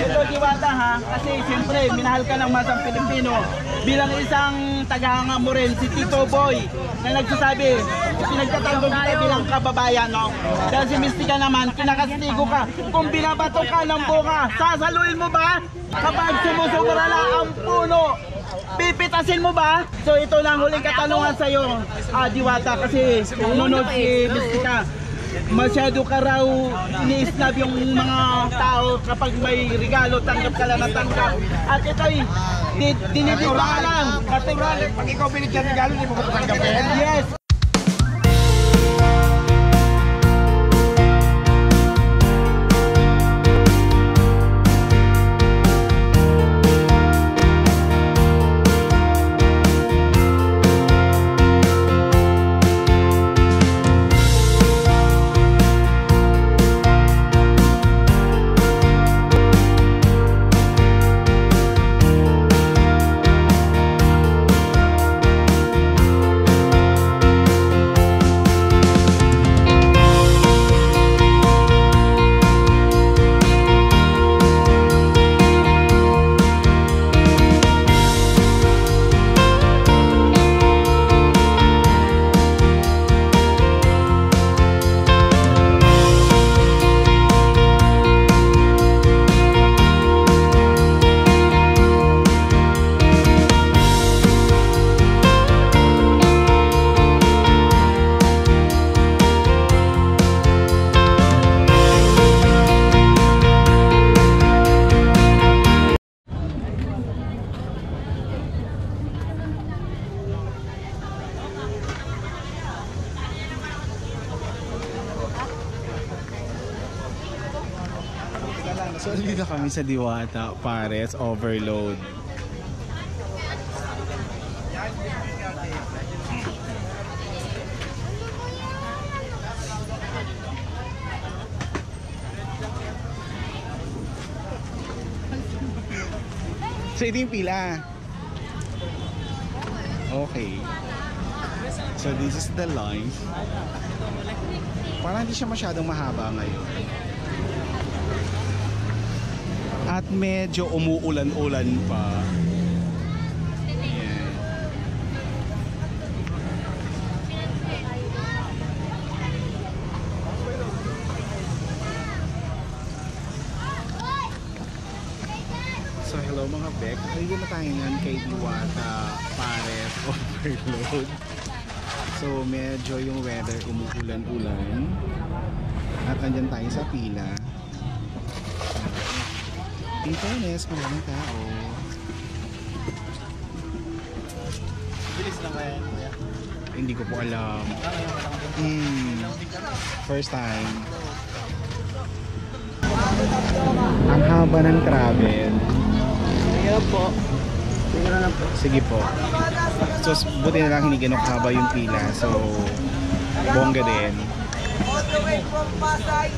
Ito Diwata ha, kasi siyempre minahal ka ng masang Pilipino. Bilang isang tagahanga mo rin, si Tito Boy, na nagsasabi, pinagtatanggol kita bilang kababayan, no? Dahil si Mystica naman, kinakastigo ka. Kung binabato ka ng bunga, sasaluin mo ba? Kapag sumusubra na ang puno, pipitasin mo ba? So ito na ang huling katanungan sa iyo, Diwata, kasi nunod si Mystica. Masyado ka raw ini-snub yung mga tao kapag may regalo, tanggap ka lang na tanggap. At ito'y dinidito ka lang. Natural, pag ikaw binigyan regalo, hindi mo ko tanggapin. Yes. So, dito kami sa Diwata, Pares, Overload. So, ito yung pila. Okay. So, this is the line. Parang hindi siya masyadong mahaba ngayon. At medyo umuulan-ulan pa. Ayan. So hello mga Bek. Dito na tayo ngayon kay Diwata, Pares, Overload. So medyo yung weather umuulan-ulan. At andyan tayo sa pila. In fairness, maraming tao. Bilis lang kaya yan, kuya? Hindi ko po alam. First time. Ang haba ng travel. Sige po. Sige na lang po. Sige po. So, buti na lang hindi ganun kahaba yung pila. So, bongga din. All the way from Pasay.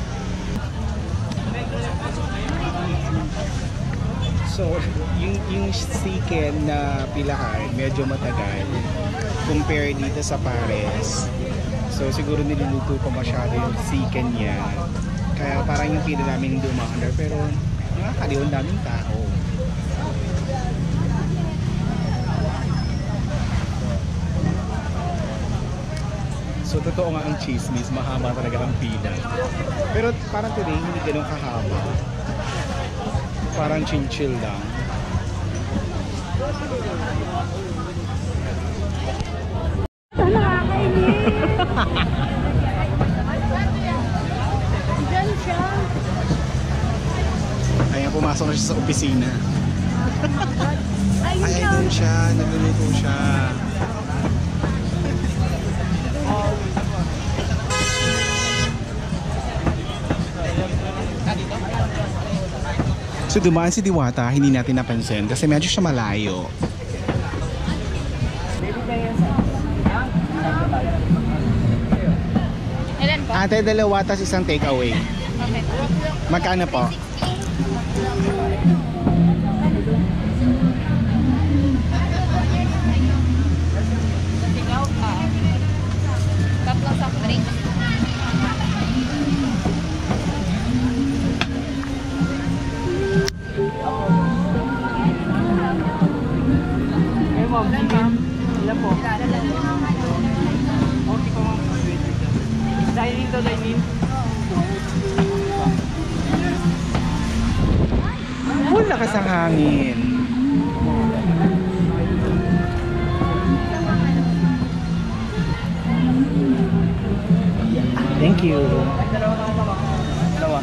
So, yung chicken na pilahan, medyo matagal compare dito sa Pares. So, siguro niluluto pa masyado yung chicken niya. Kaya parang yung pila namin hindi umaandar. Pero, nakakaliwan daming tao. So, totoo nga ang chismis. Mahaba talaga ang pila. Pero parang today, hindi ganun kahaba. Parang chill lang. Ayan, pumasok na siya sa opisina. Ayan siya, nagluluto siya. So dumaan si Diwata, hindi natin napansin kasi medyo siya malayo. Ilan po? Ate, dalawa tas isang takeaway. Okay. Magkano po? Sigaw ka. Tatlong soft drink. Ilan ma'am? Ilan po? Okay po ma'am. Dining to dining. Oh, lakas ang hangin. Thank you. Dalawa.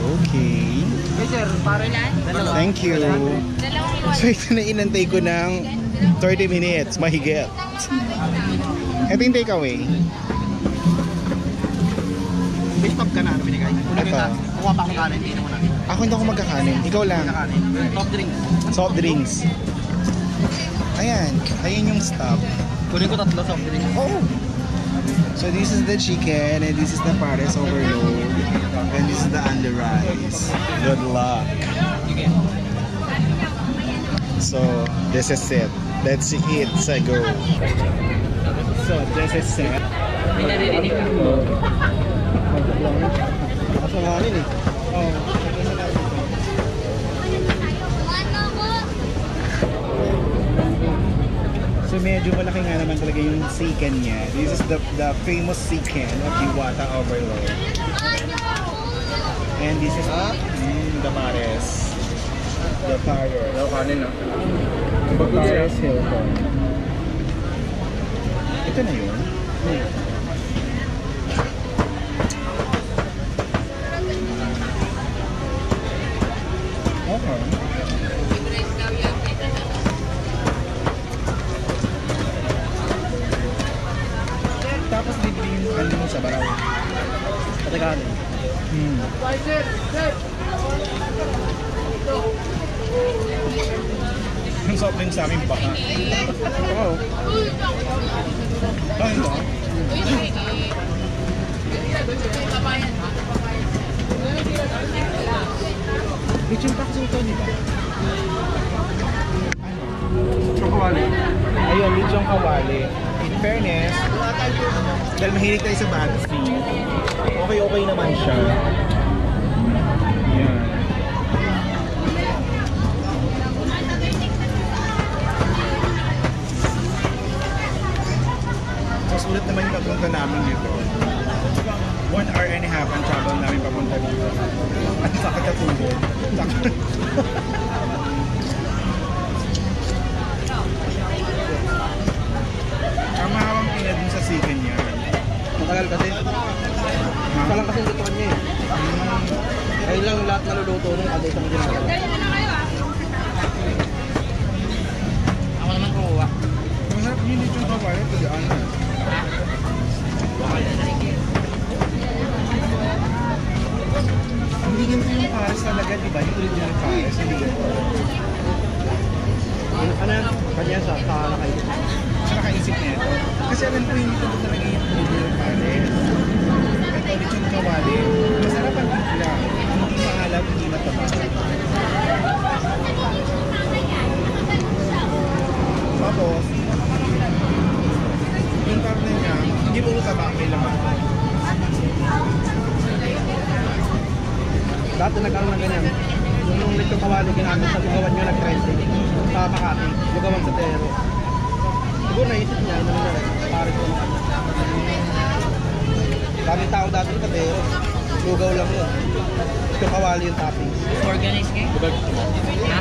Okay. Yes sir, para yan. Dalawa. Thank you. Dalawang iwan. So ito na inantay ko ng 30 minutes, mahigit. Ito yung takeaway. May stop ka na, ano binigay? Ito. Kuha pa akong kanin, hindi naman natin. Ako hindi ako magkakanin. Ikaw lang. Kanin. Soft drinks. Soft drinks. Ayan. Ayan yung stop. Kunin ko 3 soft drinks. Oh. So this is the chicken and this is the pares overload and this is the under rice. Good luck. So this is it. Let's eat sa go. So this is it. May naririnig ako. Kasanganin eh. Oh. So medyo malaki nga naman talaga yung chicken niya. This is the famous chicken of Diwata Overload. And this is the pares. The pares. Ano kanin ah? The pares Hilton. Ito na yun. Okay. Tapos libre yung ano mo sa baraw. Patagalan. Yung soft drink sa amin baka. Oo. Bakit ba? Lechon taxi ito, di ba? Chokowali. Ayun, lechon kawali. In fairness, dahil mahilig tayo sa Bagsi, okay naman siya. Yan. So, sulit naman yung pagpunta namin dito. 1 hour and a half ang travel namin papunta dito. At sakit na tubod. Ang mahawang pinad dun sa chicken niya. Matagal kasi. Isa lang kasi yung lutuan niya eh. Ayun lang lahat naluluto nung kada isang ginagawa. Ako naman kuha. Masarap yung lechon kawali, to be honest. Hindi ganito yung pares talaga, di ba? Yung original pares, hindi ganito. Ano yan? Kanya sa nakaisip. Siya nakaisip niya ito. Kasi alam ko hindi ito talaga yung original pares. Ito, lechon kawali. Masarap ang bigla. Hindi maalam, hindi mataba. Tapos, yung karne niya, hindi puro taba ang may laman. Dati nag-ano na ganyan. Yung lechon kawali ginamit sa lugawan nyo nag-trending. Sa Makati, lugawan sa Tero. Siguro naisip niya, ano na rin, pare ko na kanya. Daming tao dati sa Tero. Lugaw lang yun. Lechon kawali yung toppings. Organize kayo? Ha?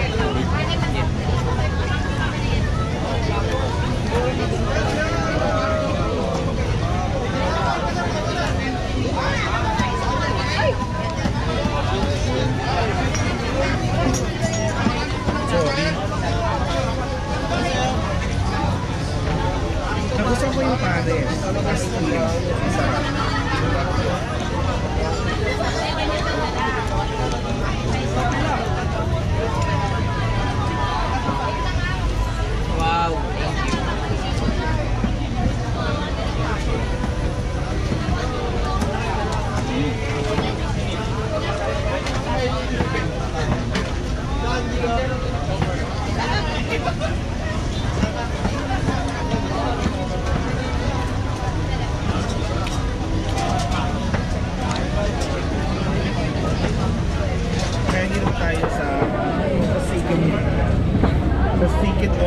Sorry. Nagustuhan ko yung pares. As in, masarap. Wow, thank you.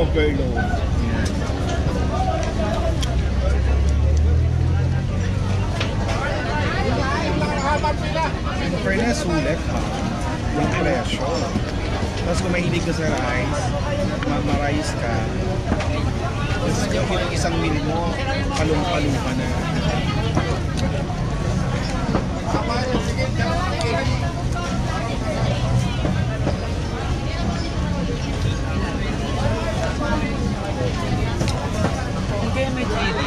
overload. Yan. Fairness, sulit ha. Yung presyo. Tapos kung mahilig ka sa rice, ma-rice ka, tapos yung isang meal mo, palong-palong ka na. Kaya may chili.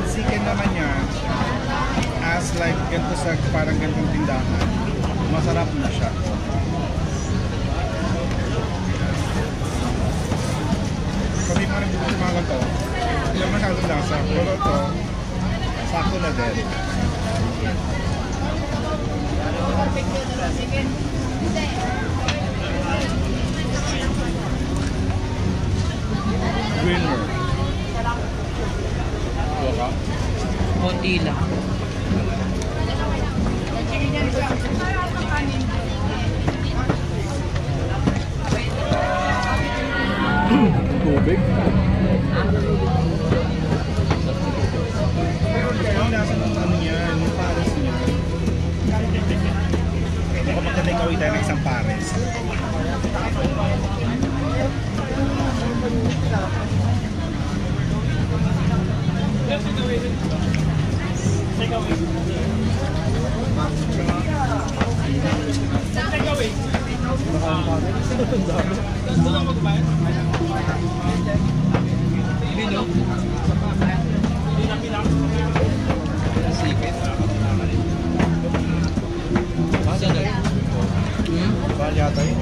Chicken naman yan, as like ganito sa parang ganitong tindahan, masarap na siya. Kami pa rin bukas mga to, hindi naman masyadong lasa, pero ito, sakto na din. Winner. Konti lang. Tubig. Ang lasa ng ano yan, yung pares niya. Baka magka-take away tayo ng isang pares. Bahal yata yun.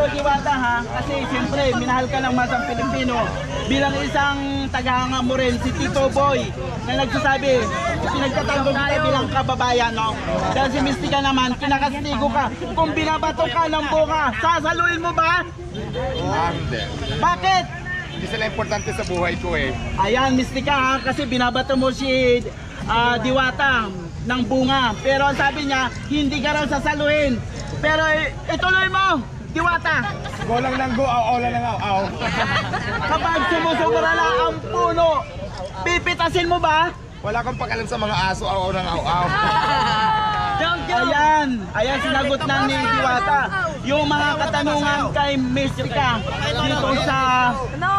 Diwata ha, kasi siyempre minahal ka ng masang Pilipino. Bilang isang tagahanga mo rin, si Tito Boy, na nagsasabi, pinagtatanggol kita bilang kababayan, no? Dahil si Mystica naman, kinakastigo ka. Kung binabato ka ng buka, sasaluin mo ba? Hindi. Bakit? Hindi sila importante sa buhay ko eh. Ayan, Mystica ha, kasi binabato mo si Diwata ng bunga. Pero ang sabi niya, hindi ka raw sasaluhin. Pero ituloy mo, Diwata. Go lang ng go, aw lang ng aw. Kapag sumusubra na ang puno, pipitasin mo ba? Wala akong pakalam sa mga aso, aw ng aw. Ayan sinagot na ni Diwata. Yung mga katanungan kay Mystica dito sa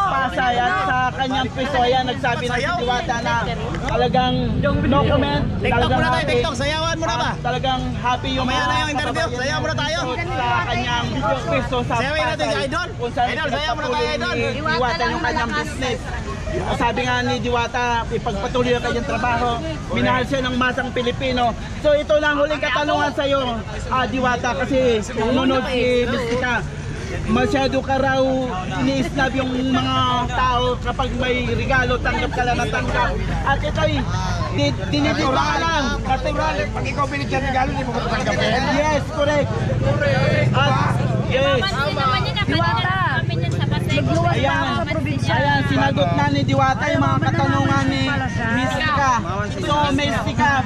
Pasay at sa kanyang piso, ayan nagsabi na si Diwata na talagang no comment. Talagang happy. Sayawan mo na ba? Talagang happy yung Mamaya na yung interview. Sayaw muna tayo. Sa kanyang piso sa Sayawin natin si Pasay. Idol. Kung saan Idol, sayaw muna tayo, Idol. ni Diwata yung kanyang business. sabi nga ni Diwata, ipagpatuloy ang kanyang trabaho. Minahal siya ng masang Pilipino. So ito lang huling katanungan sa iyo, Diwata, kasi nunod si Mystica. Masyado ka raw ini-snub yung mga tao kapag may regalo, tanggap ka lang na tanggap. At ito'y dinidito ka lang. Pag ikaw binigyan ng regalo, hindi mo ko tanggapin. Yes, correct. At, yes. Ayan, sinagot na ni Diwata yung mga katanungan ni Mystica. So, Mystica,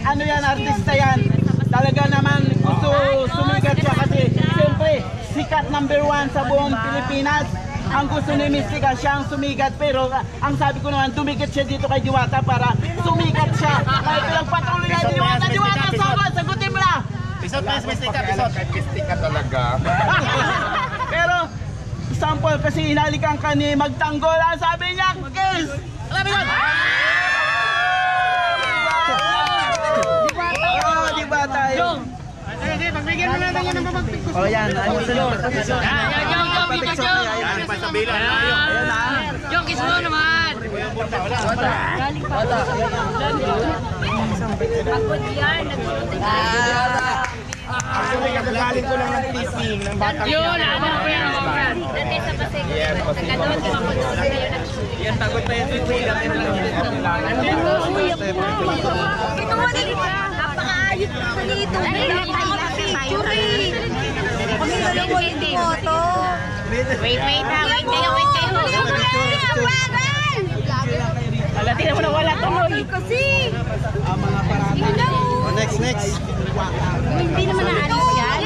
ano yan, artista yan. Talaga naman gusto sumigat siya kasi siyempre sikat number 1 sa buong Pilipinas. Ang gusto ni Mystica siyang sumigat, pero ang sabi ko naman dumikit siya dito kay Diwata para sumigat siya. Kaya pinagpatuloy na Diwata. Diwata, sagutin mo na! Pisot na, Mystica, pisot. Kay Mystica talaga. Pero sample kasi hinalikan ka ni Magtanggol. Ang sabi niya, kiss! Alam mo yun? Diba tayo? Sige, pagbigyan mo natin yun ng mapagpik ko. O yan, ayun sunod. Ayan na. Yung kiss mo naman! Actually, kagagaling ko lang ng teasing ng batang Yun, ano ko yan? Yan, tagot na yung teasing natin lang yan. Ito mo na ka. Napakaayos na nito. Picture eh. Pagkakalang mo yung photo. Wait ha. Wait kayo. Wala, tingnan mo na wala tuloy. Kasi. Ang mga parati. Next. Hindi naman naalis yan.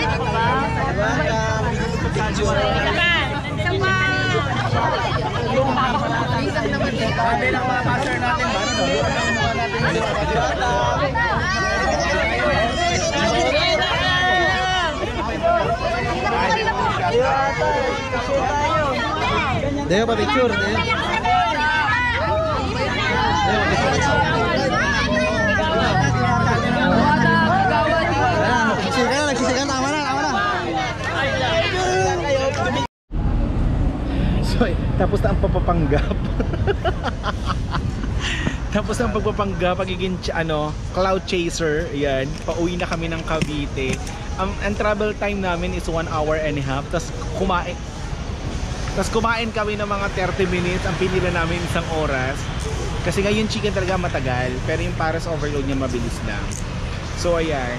Sabi ng mga passer natin, Deo pa picture, Deo. Nagsisikan, tama na. So, tapos na ang papapanggap. Tapos ang pagpapanggap, pagiging cloud chaser, yan. Pauwi na kami ng Cavite. Ang travel time namin is 1 hour and a half. Tapos kumain kami ng mga 30 minutes. Ang pinila namin isang oras. Kasi nga yung chicken talaga matagal. Pero yung Paris overload niya mabilis lang. So ayan.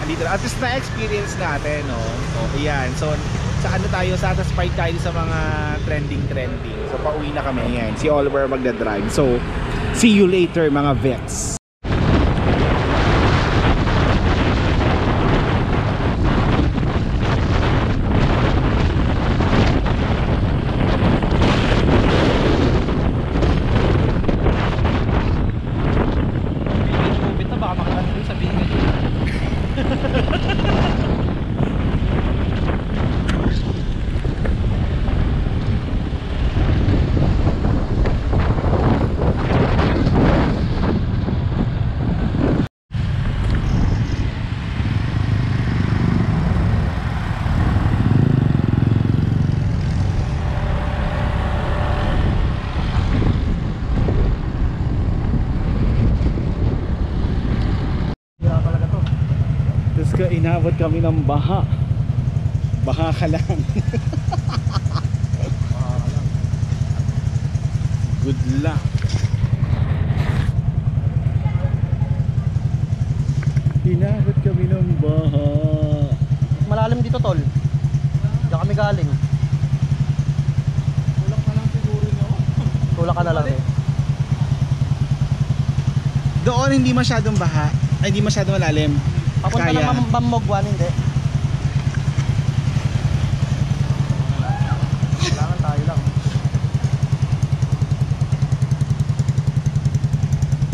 Andito na. At least na-experience natin, no? O, ayan. So, satisfied tayo sa mga trending. So, pauwi na kami. Ayan. Si Oliver magdadrive. So, see you later, mga Vex. Inabot kami ng baha ka lang. Good luck. Inabot kami ng baha. Malalim dito, tol. Diyan kami galing. Tulak ka lang siguro nyo. Tulak ka na lang eh. Doon hindi masyadong baha. Ay, hindi masyadong malalim. Papunta Kaya. ng Bamogwan, hindi. Kailangan tayo lang.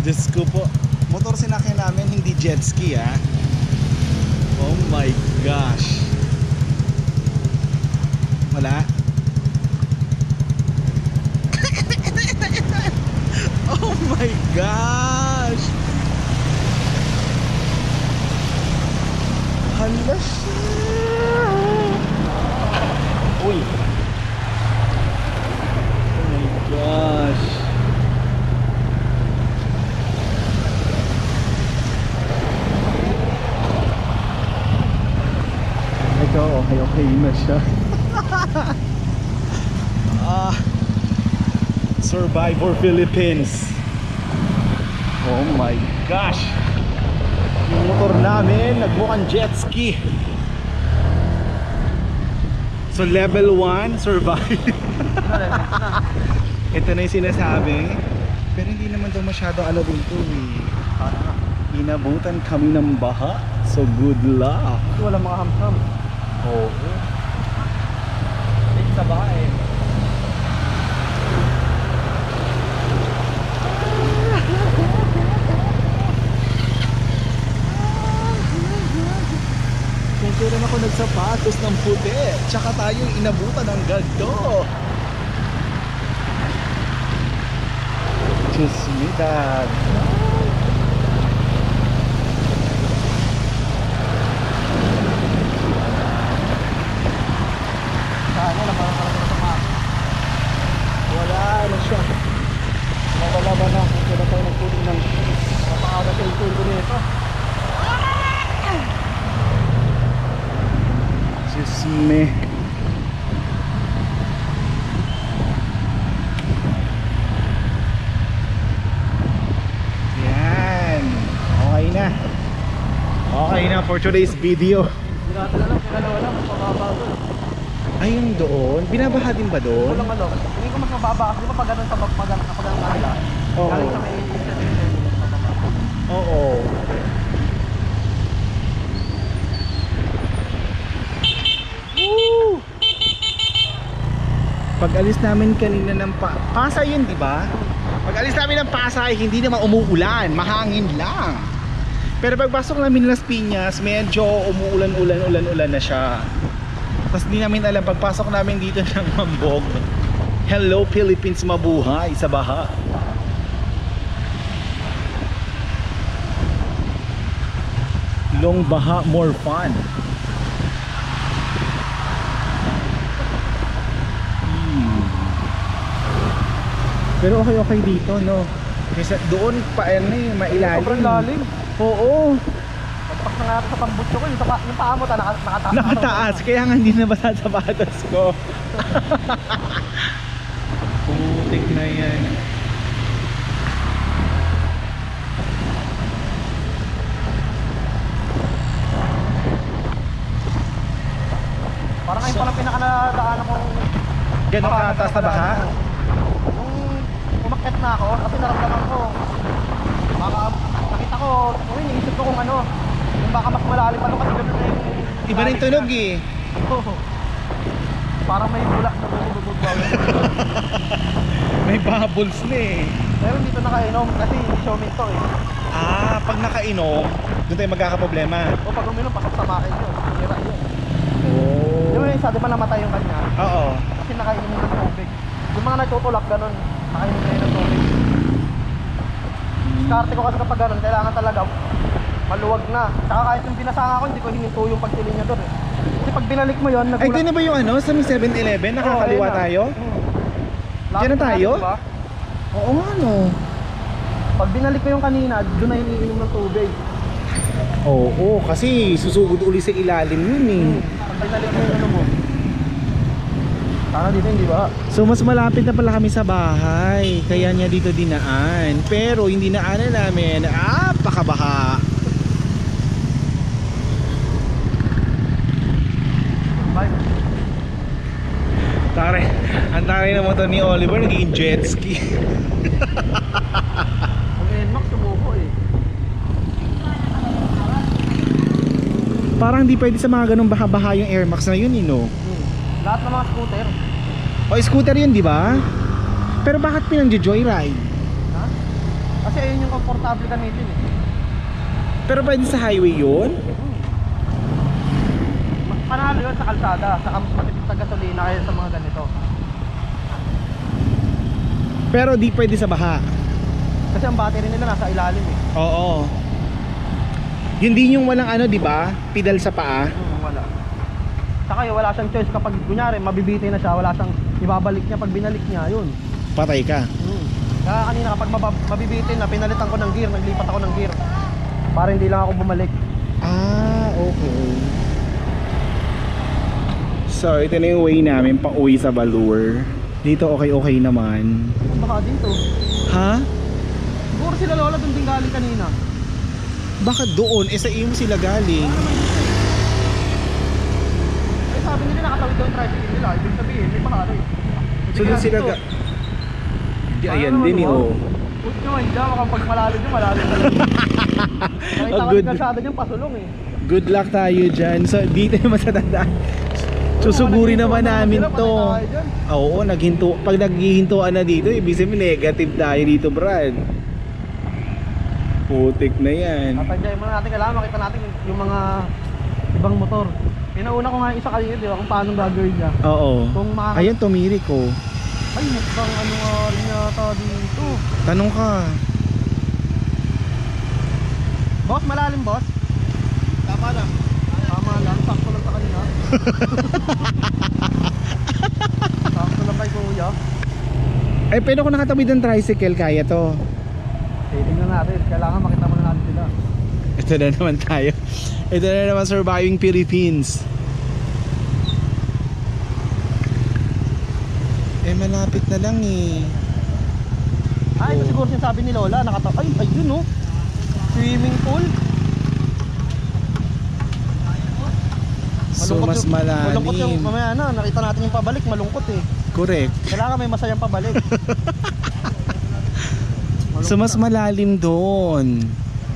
Diyos ko po. Motor sinakyan namin, hindi jet ski ah. Oh my gosh. Wala. Oh my gosh. Hala siya. Uy. Oh my gosh. Okay na siya. Survivor Philippines. Oh my gosh. Yung motor namin nagmukhang jet ski. So level 1 survive. Ito na yung sinasabi. Pero hindi naman daw masyado ano dito eh. Inabutan kami ng baha. So good luck. Wala mga hamsam. Oo. Dito sa bahay. Kung rin ako nagsapatos ng puti, tsaka tayo inabutan ng ganto. Diyos me, Dad. Sana na parang sa mga. Wala na siya. Nawala na. Wala tayo nagpunin ng napakada sa ito nito. Diyos me. Yan. Okay na. Okay na for today's video. Dinatala lang, kinalawa mas mababa doon. Ayun doon. Binabaha din ba doon? Walang ano. Hindi ko mas mababa kasi di ba pag ganun sa kapag ang kanila. Oo. Galing sa may Oo. Woo! Pag alis namin kanina ng Pasay yun, di ba? Pag alis namin ng Pasay, hindi naman umuulan, mahangin lang. Pero pagpasok namin ng Las Piñas, medyo umuulan na siya. Tapos di namin alam, pagpasok namin dito ng Mambog, hello Philippines, mabuhay sa baha. Long baha, more fun. Pero okay dito, no? Kasi doon pa mailalim. sobrang lalim. Oo. Pagpak na nga sa pambutso ko, yung paa mo nakataas. Nakataas, kaya nga hindi na basa sa sapatos ko. Putik na yan. Parang ngayon palang pinakanadaanan kong Ganon kataas na baha? Nung umakyat na ako, kasi naramdaman ko nakita ko, iniisip ko kung ano yung baka mas malalim pa kasi ganun na yung Iba rin tunog eh. Oo. Parang may bulak na bububog. May bubbles na eh. Pero dito nakainom kasi hindi showmin to eh. Ah, pag nakainom, doon tayo magkakaproblema. O pag uminom, pasok sa makin yun. Hira yun. Oh. Yung isa, di ba namatay yung kanya? Oo. Kasi nakainom ng tubig. Yung mga nagtutulak ganun, nakainom na yun ng tubig. Diskarte ko kasi kapag ganun, kailangan talaga maluwag na. Saka kahit yung binasanga ko, hindi ko hininto yung pagtili niya doon eh. Kasi pag binalik mo yun, Ay, nagulat. doon na ba yung ano? Sa may 7-Eleven? Nakakaliwa tayo? Diyan na tayo? Diba? Oo nga no. Pag binalik ko yung kanina, doon na iniinom ng tubig. Oo, kasi susugod uli sa ilalim yun eh. Pag binalik mo yung ano mo. Sana dito hindi ba? So mas malapit na pala kami sa bahay. Kaya niya dito dinaan. Pero hindi naanan namin. Pakabaha. Bye. Tare, ang tare na motor ni Oliver naging jet ski. Ang NMAX sumuko eh. Parang hindi pwede sa mga ganung baha-baha yung Air Max na yun, no? Lahat ng mga scooter. O scooter yun, di ba? Pero bakit pinang-joyride? Ha? Kasi ayun yung komportable gamitin eh. Pero pwede sa highway yun? Panalo yun sa kalsada, sa mas matipid sa gasolina kaya sa mga ganito. Pero di pwede sa baha. Kasi ang battery nila nasa ilalim eh. Oo. Yun din yung walang ano, di ba? Pedal sa paa. Wala. Saka yun, wala siyang choice kapag kunyari mabibitay na siya, wala siyang ibabalik niya pag binalik niya, yun. Patay ka. Kaya kanina kapag mabibitay na, pinalitan ko ng gear, naglipat ako ng gear. Para hindi lang ako bumalik. Ah, okay. So ito na yung way namin pa uwi sa Balur. Dito okay naman. Baka dito. Ha? Siguro sila lola doon din galing kanina. Bakit doon? Sa iyo sila galing. Ay sabi nila nakatawid doon tricycle nila. Ibig sabihin, may pakari. So doon sila Hindi, ayan din eh oh. Puti nyo, hindi ako kapag malalim yung malalim na lang. Nakita ko good. yung kalsada niyang pasulong eh. Good luck tayo dyan. So dito naman sa tandaan. Susugurin naman namin to. Oo, pag naghihintuan na dito, ibig sabihin negative tayo dito, Brad. Putik na yan. Tatandiyahin muna natin, kailangan makita natin yung mga ibang motor. Pinauna ko nga yung isa kanina, di ba, kung paano gagawin niya. Oo. Kung Ayan, tumirik ko. Ay, mukhang ano nga rin yata dito. Tanong ka. Boss, malalim boss? Tama lang. Tama lang, sakto lang sa kanina. Sakto lang kay kuya. Eh, pero kung nakatawid ng tricycle, kaya to. Tingnan natin, kailangan makita muna natin sila. Ito na naman tayo. Ito na naman surviving Philippines. Eh, malapit na lang eh. Ito siguro sinasabi ni Lola, ay, ayun oh. Swimming pool. So, mas Malungkot yung, malalim. mamaya na, nakita natin yung pabalik, malungkot eh. Correct. Kailangan may masayang pabalik. So, mas malalim doon.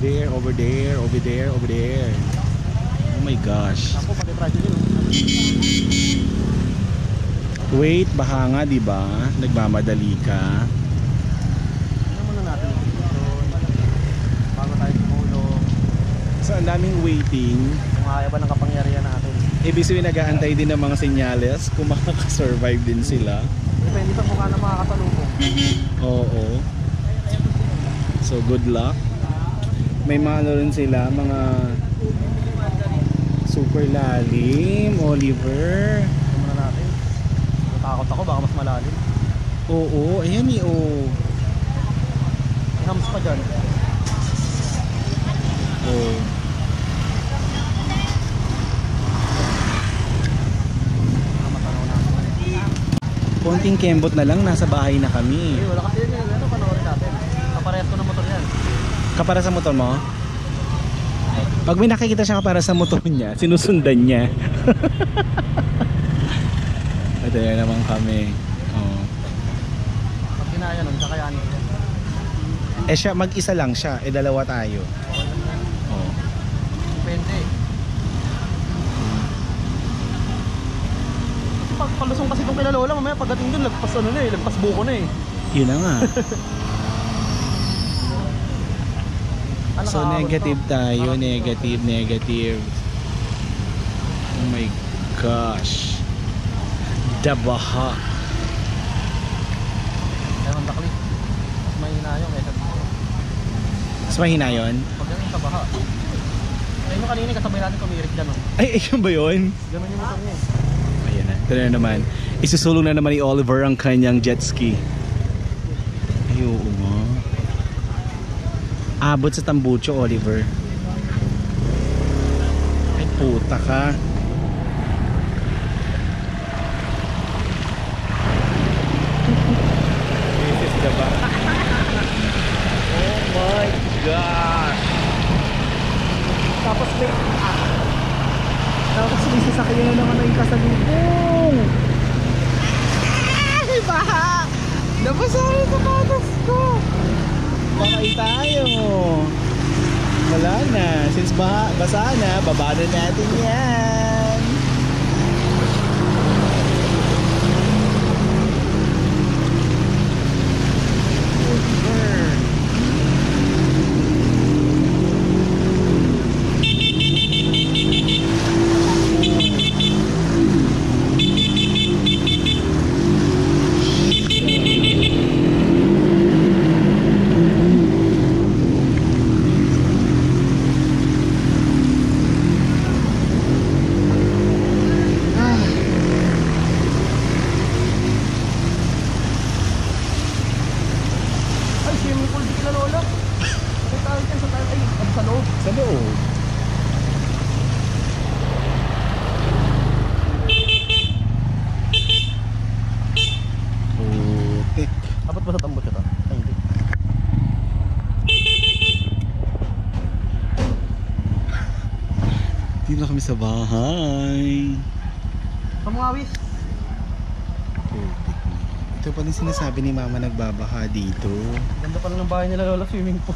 There, over there, over there, over there. Oh my gosh. Ako, pati tricycle oh. Wait, baka nga, di ba? Nagmamadali ka. Tingnan muna natin yung position. Bago tayo tumulong. So, ang daming waiting. Kung kaya ba ng kapangyarihan natin. Ibig sabihin, nag-aantay din ng mga senyales kung makakasurvive din sila. Depende sa mukha ng mga kasalubong. Oo. So, good luck. May mga ano rin sila, mga super lalim, Oliver. Tingnan muna natin. Natakot ako, baka mas malalim. Oo, ayan eh, oh. May hams pa dyan. Oh. Matanaw natin. Konting kembot na lang, nasa bahay na kami. Wala kasi yun, ano, panoorin natin. Kaparehas ko ng motor yan. Kapara sa motor mo? Pag may nakikita siya kapara sa motor niya, sinusundan niya. Ito yan naman kami. Oh. Pag ginaya nun, kakayanin. Eh siya, mag-isa lang siya. Eh dalawa tayo. Oh. Depende. Kasi pag palusong kasi itong kila Lola, mamaya pagdating dun, lagpas ano na eh, lagpas buko na eh. Yun na nga. Ano So ka, negative gusto? tayo. Negative. Oh my gosh. Dabaha. Kaya ang dakli. Mas mahina yung kaysa dito. Mas mahina yun? Pagdating sa baha. Kaya yung kanina kasabay natin kumirik dyan oh. Ay, ayun ba yun? Ganun yung motor niya eh. Ayan na. Ito na naman. Isusulong na naman ni Oliver ang kanyang jet ski. Ay, oo nga. Abot sa Tambucho, Oliver. Ay, puta ka. This is the back. Oh my gosh. Tapos may Tapos may sasakyan na naman yung kasalubong. ay baha! Nabasahin sa patas ko! Bakay tayo. Wala na. Since basa na, baba na natin yan. Ay, swimming pool di kila Lola. Ay, tayo dyan sa tayo. Ay, sa loob. Sa loob. na kami sa bahay. Pamungawis. Ito pa din sinasabi ni Mama nagbabaha dito. Ganda pala ng bahay nila Lola, swimming pool.